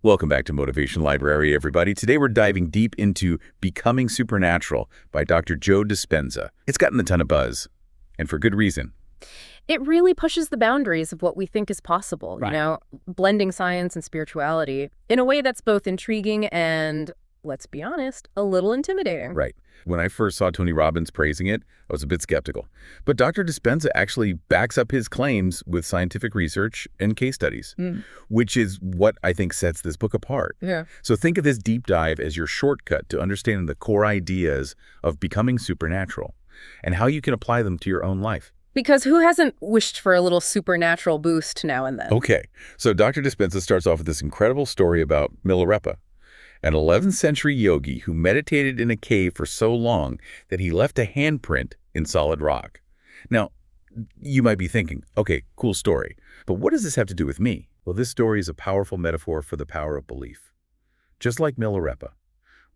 Welcome back to Motivation Library, everybody. Today we're diving deep into Becoming Supernatural by Dr. Joe Dispenza. It's gotten a ton of buzz, and for good reason. It really pushes the boundaries of what we think is possible, Right. blending science and spirituality in a way that's both intriguing and, let's be honest, a little intimidating. Right. When I first saw Tony Robbins praising it, I was a bit skeptical. But Dr. Dispenza actually backs up his claims with scientific research and case studies, Mm. which is what I think sets this book apart. Yeah. So think of this deep dive as your shortcut to understanding the core ideas of becoming supernatural and how you can apply them to your own life. Because who hasn't wished for a little supernatural boost now and then? Okay, so Dr. Dispenza starts off with this incredible story about Milarepa, an 11th century yogi who meditated in a cave for so long that he left a handprint in solid rock. Now, you might be thinking, okay, cool story, but what does this have to do with me? Well, this story is a powerful metaphor for the power of belief. Just like Milarepa,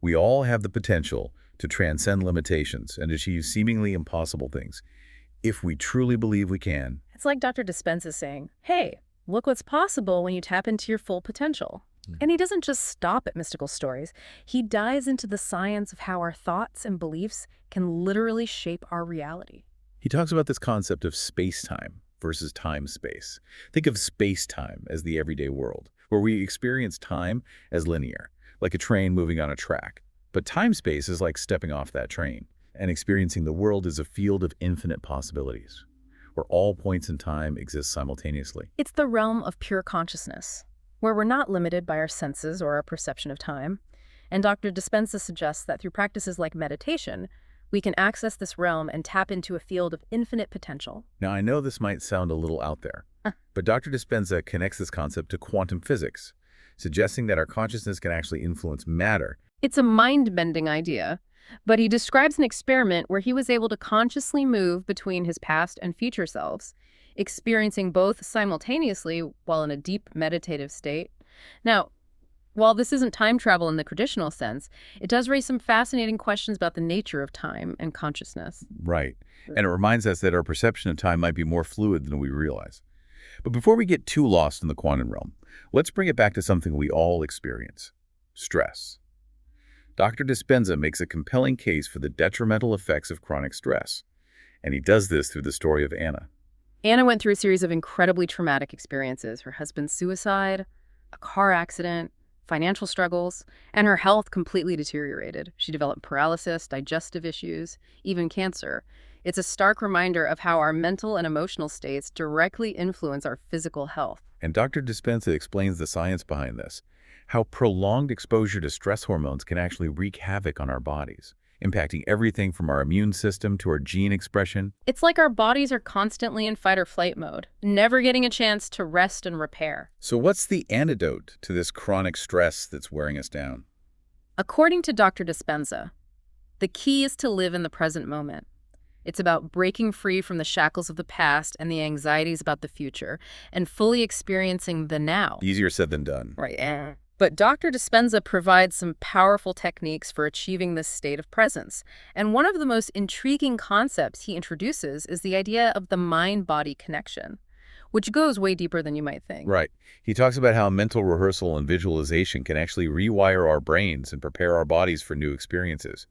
we all have the potential to transcend limitations and achieve seemingly impossible things if we truly believe we can. It's like Dr. Dispenza saying, hey, look what's possible when you tap into your full potential. And he doesn't just stop at mystical stories. He dives into the science of how our thoughts and beliefs can literally shape our reality. He talks about this concept of space-time versus time-space. Think of space-time as the everyday world, where we experience time as linear, like a train moving on a track. But time-space is like stepping off that train and experiencing the world as a field of infinite possibilities, where all points in time exist simultaneously. It's the realm of pure consciousness, where we're not limited by our senses or our perception of time. And Dr. Dispenza suggests that through practices like meditation, we can access this realm and tap into a field of infinite potential. Now, I know this might sound a little out there, but Dr. Dispenza connects this concept to quantum physics, suggesting that our consciousness can actually influence matter. It's a mind-bending idea, but he describes an experiment where he was able to consciously move between his past and future selves, experiencing both simultaneously while in a deep meditative state. Now, while this isn't time travel in the traditional sense, it does raise some fascinating questions about the nature of time and consciousness. Right. And it reminds us that our perception of time might be more fluid than we realize. But before we get too lost in the quantum realm, let's bring it back to something we all experience: stress. Dr. Dispenza makes a compelling case for the detrimental effects of chronic stress, and he does this through the story of Anna. Anna went through a series of incredibly traumatic experiences: her husband's suicide, a car accident, financial struggles, and her health completely deteriorated. She developed paralysis, digestive issues, even cancer. It's a stark reminder of how our mental and emotional states directly influence our physical health. And Dr. Dispenza explains the science behind this, how prolonged exposure to stress hormones can actually wreak havoc on our bodies, impacting everything from our immune system to our gene expression. It's like our bodies are constantly in fight or flight mode, never getting a chance to rest and repair. So what's the antidote to this chronic stress that's wearing us down? According to Dr. Dispenza, the key is to live in the present moment. It's about breaking free from the shackles of the past and the anxieties about the future and fully experiencing the now. Easier said than done. Right. But Dr. Dispenza provides some powerful techniques for achieving this state of presence. And one of the most intriguing concepts he introduces is the idea of the mind-body connection, which goes way deeper than you might think. Right. He talks about how mental rehearsal and visualization can actually rewire our brains and prepare our bodies for new experiences.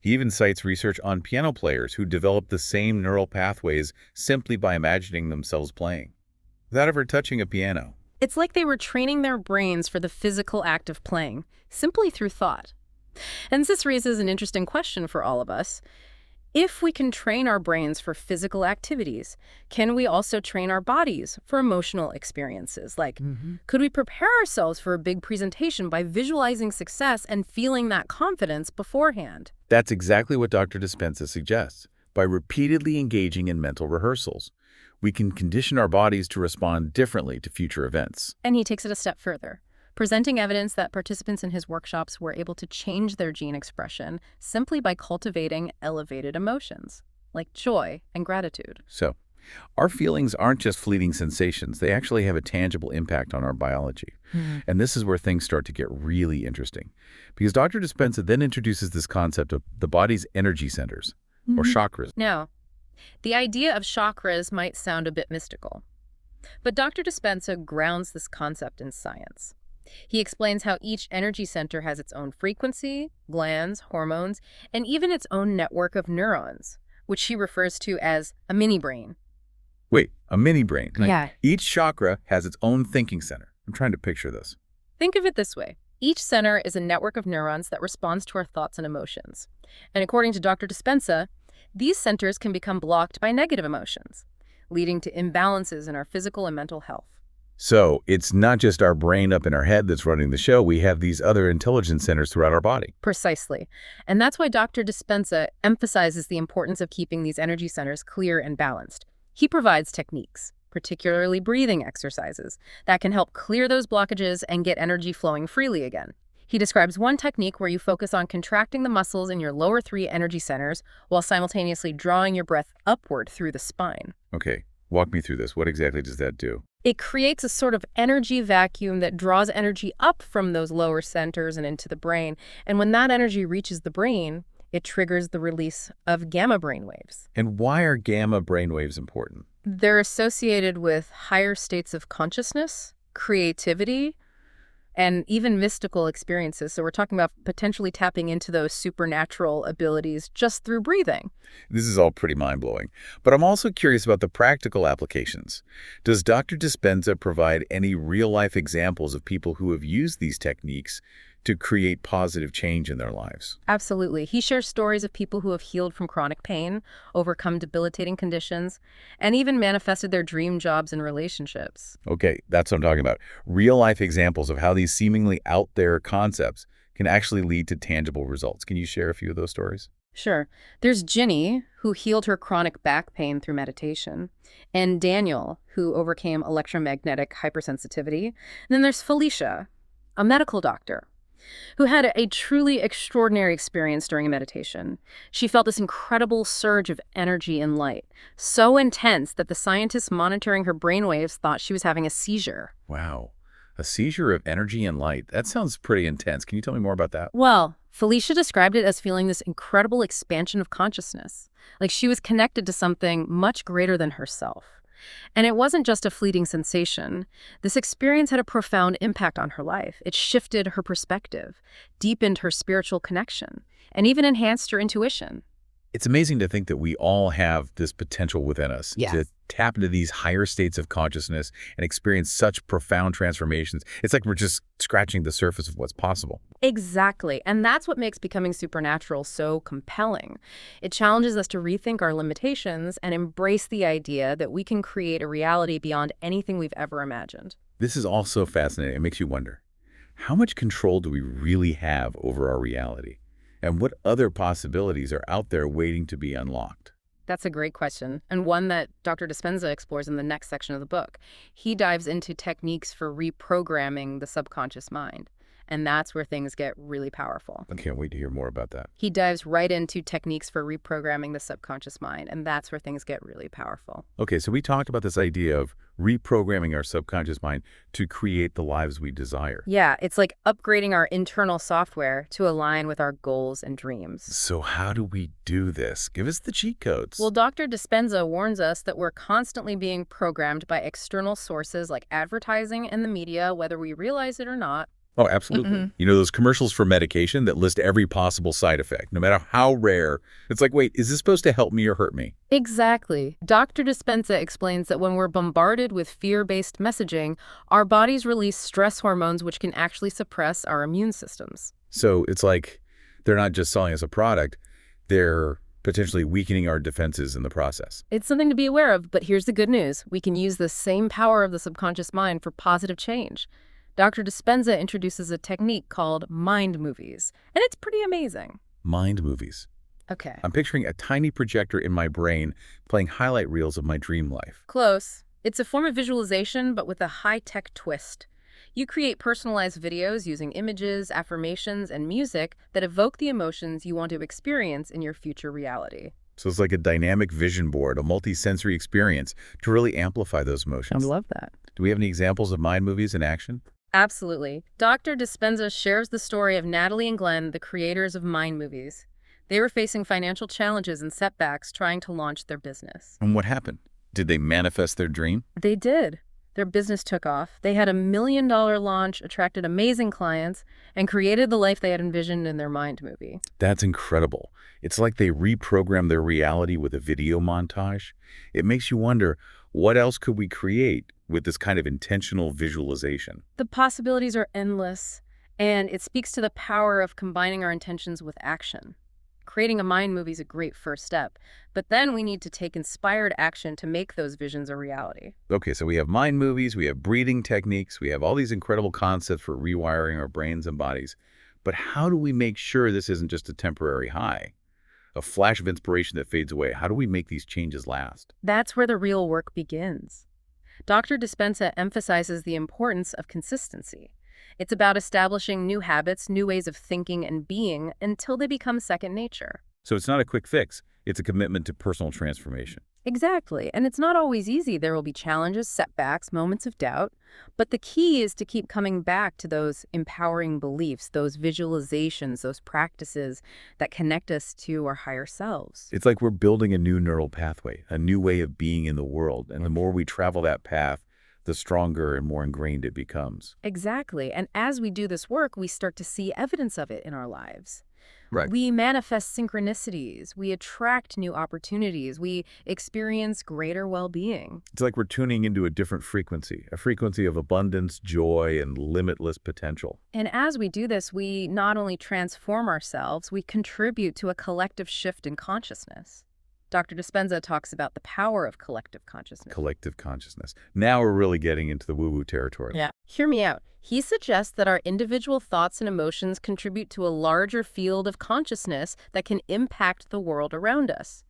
He even cites research on piano players who develop the same neural pathways simply by imagining themselves playing, without ever touching a piano. It's like they were training their brains for the physical act of playing, simply through thought. And this raises an interesting question for all of us. If we can train our brains for physical activities, can we also train our bodies for emotional experiences? Like, could we prepare ourselves for a big presentation by visualizing success and feeling that confidence beforehand? That's exactly what Dr. Dispenza suggests. By repeatedly engaging in mental rehearsals, we can condition our bodies to respond differently to future events. And he takes it a step further, presenting evidence that participants in his workshops were able to change their gene expression simply by cultivating elevated emotions, like joy and gratitude. So, our feelings aren't just fleeting sensations. They actually have a tangible impact on our biology. And this is where things start to get really interesting, because Dr. Dispenza then introduces this concept of the body's energy centers, or chakras. Now, the idea of chakras might sound a bit mystical, but Dr. Dispenza grounds this concept in science. He explains how each energy center has its own frequency, glands, hormones, and even its own network of neurons, which he refers to as a mini brain. Wait, a mini brain. Yeah. Each chakra has its own thinking center. I'm trying to picture this. Think of it this way. Each center is a network of neurons that responds to our thoughts and emotions. And according to Dr. Dispenza, these centers can become blocked by negative emotions, leading to imbalances in our physical and mental health. So it's not just our brain up in our head that's running the show. We have these other intelligence centers throughout our body. Precisely. And that's why Dr. Dispenza emphasizes the importance of keeping these energy centers clear and balanced. He provides techniques, particularly breathing exercises, that can help clear those blockages and get energy flowing freely again. He describes one technique where you focus on contracting the muscles in your lower 3 energy centers while simultaneously drawing your breath upward through the spine. Okay, walk me through this. What exactly does that do? It creates a sort of energy vacuum that draws energy up from those lower centers and into the brain. And when that energy reaches the brain, it triggers the release of gamma brainwaves. And why are gamma brainwaves important? They're associated with higher states of consciousness, creativity, and even mystical experiences. So we're talking about potentially tapping into those supernatural abilities just through breathing. This is all pretty mind-blowing. But I'm also curious about the practical applications. Does Dr. Dispenza provide any real-life examples of people who have used these techniques to create positive change in their lives? Absolutely. He shares stories of people who have healed from chronic pain, overcome debilitating conditions, and even manifested their dream jobs and relationships. Okay, that's what I'm talking about. Real-life examples of how these seemingly out-there concepts can actually lead to tangible results. Can you share a few of those stories? Sure. There's Ginny, who healed her chronic back pain through meditation, and Daniel, who overcame electromagnetic hypersensitivity. And then there's Felicia, a medical doctor, who had a truly extraordinary experience during a meditation. She felt this incredible surge of energy and light, so intense that the scientists monitoring her brainwaves thought she was having a seizure. Wow. A seizure of energy and light. That sounds pretty intense. Can you tell me more about that? Well, Felicia described it as feeling this incredible expansion of consciousness, like she was connected to something much greater than herself. And it wasn't just a fleeting sensation. This experience had a profound impact on her life. It shifted her perspective, deepened her spiritual connection, and even enhanced her intuition. It's amazing to think that we all have this potential within us to tap into these higher states of consciousness and experience such profound transformations. It's like we're just scratching the surface of what's possible. Exactly. And that's what makes becoming supernatural so compelling. It challenges us to rethink our limitations and embrace the idea that we can create a reality beyond anything we've ever imagined. This is all so fascinating. It makes you wonder, how much control do we really have over our reality? And what other possibilities are out there waiting to be unlocked? That's a great question, and one that Dr. Dispenza explores in the next section of the book. He dives into techniques for reprogramming the subconscious mind, and that's where things get really powerful. I can't wait to hear more about that. He dives right into techniques for reprogramming the subconscious mind, and that's where things get really powerful. Okay, so we talked about this idea of reprogramming our subconscious mind to create the lives we desire. Yeah, it's like upgrading our internal software to align with our goals and dreams. So how do we do this? Give us the cheat codes. Well, Dr. Dispenza warns us that we're constantly being programmed by external sources like advertising and the media, whether we realize it or not. Oh, absolutely. You know, those commercials for medication that list every possible side effect, no matter how rare. It's like, wait, is this supposed to help me or hurt me? Exactly. Dr. Dispenza explains that when we're bombarded with fear-based messaging, our bodies release stress hormones which can actually suppress our immune systems. So it's like they're not just selling us a product, they're potentially weakening our defenses in the process. It's something to be aware of, but here's the good news. We can use the same power of the subconscious mind for positive change. Dr. Dispenza introduces a technique called mind movies, and it's pretty amazing. Mind movies. Okay. I'm picturing a tiny projector in my brain playing highlight reels of my dream life. Close. It's a form of visualization, but with a high-tech twist. You create personalized videos using images, affirmations, and music that evoke the emotions you want to experience in your future reality. So it's like a dynamic vision board, a multi-sensory experience to really amplify those emotions. I love that. Do we have any examples of mind movies in action? Absolutely. Dr. Dispenza shares the story of Natalie and Glenn, the creators of Mind Movies. They were facing financial challenges and setbacks trying to launch their business. And what happened? Did they manifest their dream? They did. Their business took off. They had $1 million launch, attracted amazing clients, and created the life they had envisioned in their mind movie. That's incredible. It's like they reprogrammed their reality with a video montage. It makes you wonder, what else could we create with this kind of intentional visualization? The possibilities are endless, and it speaks to the power of combining our intentions with action. Creating a mind movie is a great first step, but then we need to take inspired action to make those visions a reality. Okay, so we have mind movies, we have breathing techniques, we have all these incredible concepts for rewiring our brains and bodies. But how do we make sure this isn't just a temporary high, a flash of inspiration that fades away? How do we make these changes last? That's where the real work begins. Dr. Dispenza emphasizes the importance of consistency. It's about establishing new habits, new ways of thinking and being until they become second nature. So it's not a quick fix, it's a commitment to personal transformation. Exactly, and it's not always easy. There will be challenges, setbacks, moments of doubt, but the key is to keep coming back to those empowering beliefs, those visualizations, those practices that connect us to our higher selves. It's like we're building a new neural pathway, a new way of being in the world. And the more we travel that path, the stronger and more ingrained it becomes. Exactly, and as we do this work, we start to see evidence of it in our lives. Right. We manifest synchronicities, we attract new opportunities, we experience greater well-being. It's like we're tuning into a different frequency, a frequency of abundance, joy, and limitless potential. And as we do this, we not only transform ourselves, we contribute to a collective shift in consciousness. Dr. Dispenza talks about the power of collective consciousness. Collective consciousness. Now we're really getting into the woo-woo territory. Yeah. Hear me out. He suggests that our individual thoughts and emotions contribute to a larger field of consciousness that can impact the world around us.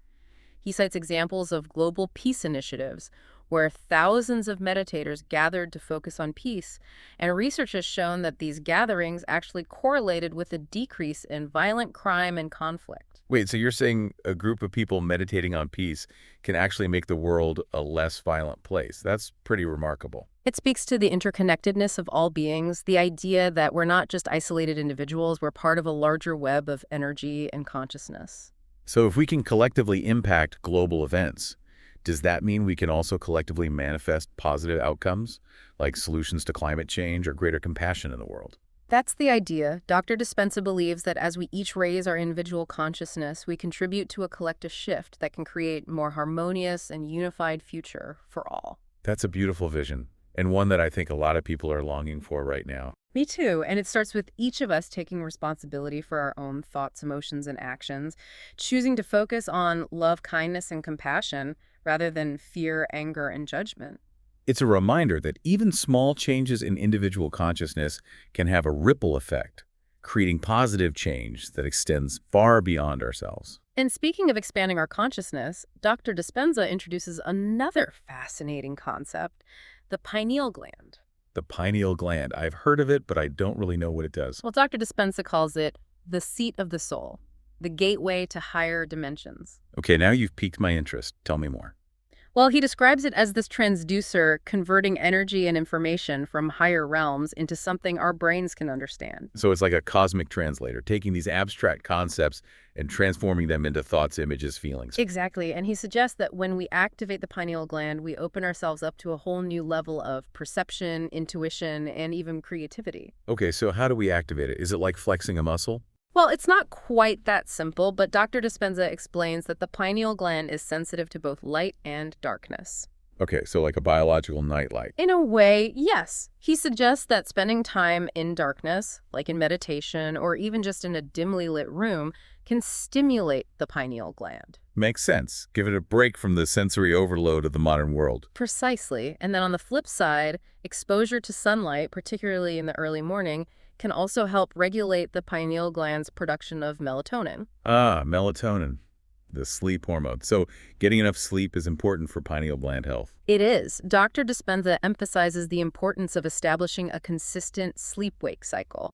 He cites examples of global peace initiatives, where thousands of meditators gathered to focus on peace, and research has shown that these gatherings actually correlated with a decrease in violent crime and conflict. Wait, so you're saying a group of people meditating on peace can actually make the world a less violent place? That's pretty remarkable. It speaks to the interconnectedness of all beings, the idea that we're not just isolated individuals, we're part of a larger web of energy and consciousness. So if we can collectively impact global events, does that mean we can also collectively manifest positive outcomes, like solutions to climate change or greater compassion in the world? That's the idea. Dr. Dispenza believes that as we each raise our individual consciousness, we contribute to a collective shift that can create a more harmonious and unified future for all. That's a beautiful vision, and one that I think a lot of people are longing for right now. Me too, and it starts with each of us taking responsibility for our own thoughts, emotions, and actions, choosing to focus on love, kindness, and compassion rather than fear, anger, and judgment. It's a reminder that even small changes in individual consciousness can have a ripple effect, creating positive change that extends far beyond ourselves. And speaking of expanding our consciousness, Dr. Dispenza introduces another fascinating concept, the pineal gland. The pineal gland. I've heard of it, but I don't really know what it does. Well, Dr. Dispenza calls it the seat of the soul, the gateway to higher dimensions. Okay, now you've piqued my interest. Tell me more. Well, he describes it as this transducer converting energy and information from higher realms into something our brains can understand. So it's like a cosmic translator, taking these abstract concepts and transforming them into thoughts, images, feelings. Exactly, and he suggests that when we activate the pineal gland, we open ourselves up to a whole new level of perception, intuition, and even creativity. Okay, so how do we activate it? Is it like flexing a muscle? Well, it's not quite that simple, but Dr. Dispenza explains that the pineal gland is sensitive to both light and darkness. Okay, so like a biological nightlight. In a way, yes. He suggests that spending time in darkness, like in meditation or even just in a dimly lit room, can stimulate the pineal gland. Makes sense. Give it a break from the sensory overload of the modern world. Precisely. And then on the flip side, exposure to sunlight, particularly in the early morning, can also help regulate the pineal gland's production of melatonin. Ah, melatonin, the sleep hormone. So getting enough sleep is important for pineal gland health. It is. Dr. Dispenza emphasizes the importance of establishing a consistent sleep-wake cycle.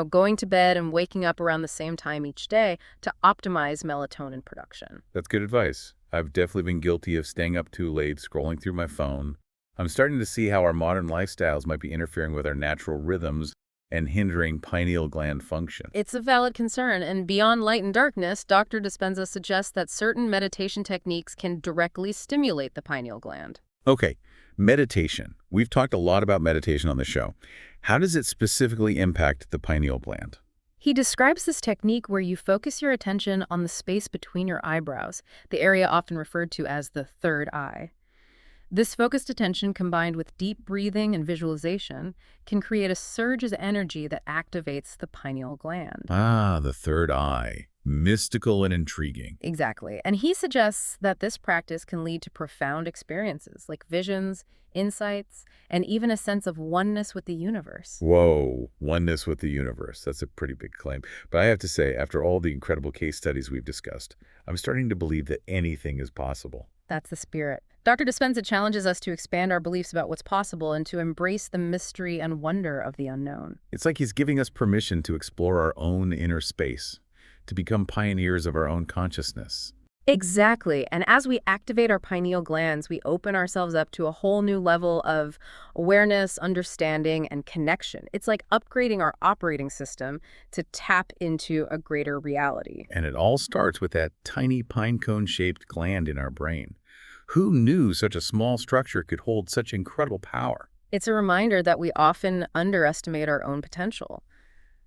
Going to bed and waking up around the same time each day to optimize melatonin production. That's good advice. I've definitely been guilty of staying up too late, scrolling through my phone. I'm starting to see how our modern lifestyles might be interfering with our natural rhythms and hindering pineal gland function. It's a valid concern, and beyond light and darkness, Dr. Dispenza suggests that certain meditation techniques can directly stimulate the pineal gland. Okay, Meditation. We've talked a lot about meditation on the show. How does it specifically impact the pineal gland? He describes this technique where you focus your attention on the space between your eyebrows, the area often referred to as the third eye. This focused attention combined with deep breathing and visualization can create a surge of energy that activates the pineal gland. Ah, the third eye. Mystical and intriguing. Exactly. And he suggests that this practice can lead to profound experiences like visions, insights, and even a sense of oneness with the universe. Whoa, oneness with the universe. That's a pretty big claim. But I have to say, after all the incredible case studies we've discussed, I'm starting to believe that anything is possible. That's the spirit. Dr. Dispenza challenges us to expand our beliefs about what's possible and to embrace the mystery and wonder of the unknown. It's like he's giving us permission to explore our own inner space, to become pioneers of our own consciousness. Exactly. And as we activate our pineal glands, we open ourselves up to a whole new level of awareness, understanding, and connection. It's like upgrading our operating system to tap into a greater reality. And it all starts with that tiny pine cone-shaped gland in our brain. Who knew such a small structure could hold such incredible power? It's a reminder that we often underestimate our own potential.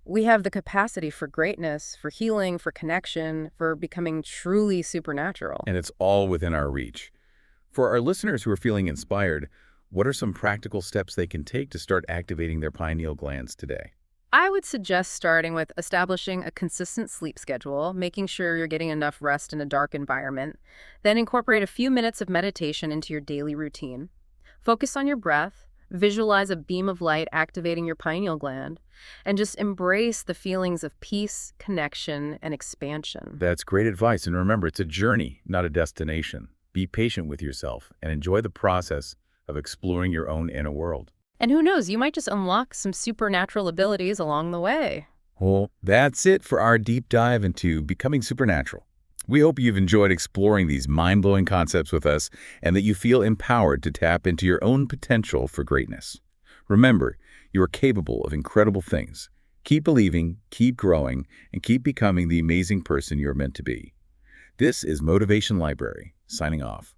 We have the capacity for greatness, for healing, for connection, for becoming truly supernatural. And it's all within our reach. For our listeners who are feeling inspired, what are some practical steps they can take to start activating their pineal glands today? I would suggest starting with establishing a consistent sleep schedule, making sure you're getting enough rest in a dark environment. Then incorporate a few minutes of meditation into your daily routine. Focus on your breath, visualize a beam of light activating your pineal gland, and just embrace the feelings of peace, connection, and expansion. That's great advice. And remember, it's a journey, not a destination. Be patient with yourself and enjoy the process of exploring your own inner world. And who knows, you might just unlock some supernatural abilities along the way. Well, that's it for our deep dive into becoming supernatural. We hope you've enjoyed exploring these mind-blowing concepts with us and that you feel empowered to tap into your own potential for greatness. Remember, you are capable of incredible things. Keep believing, keep growing, and keep becoming the amazing person you're meant to be. This is Motivation Library, signing off.